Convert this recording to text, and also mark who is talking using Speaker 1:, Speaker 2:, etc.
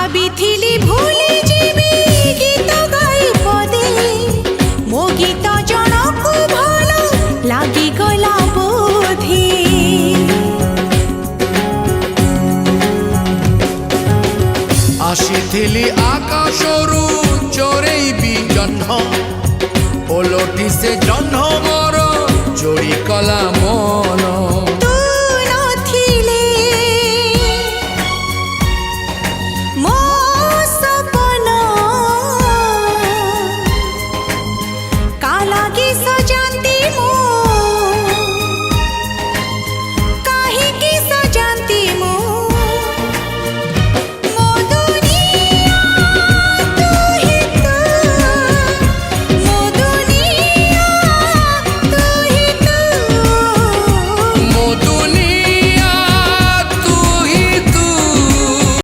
Speaker 1: ভাবিথিলি ভুলি যাবি গীত গাই পদে মো গীত জনকু ভাল লাগিগলা বোধে
Speaker 2: আসিথিলি আকাশরু চোরেইবি জহ্ন ওলটি সে জহ্ন মোর চোরি কলা মন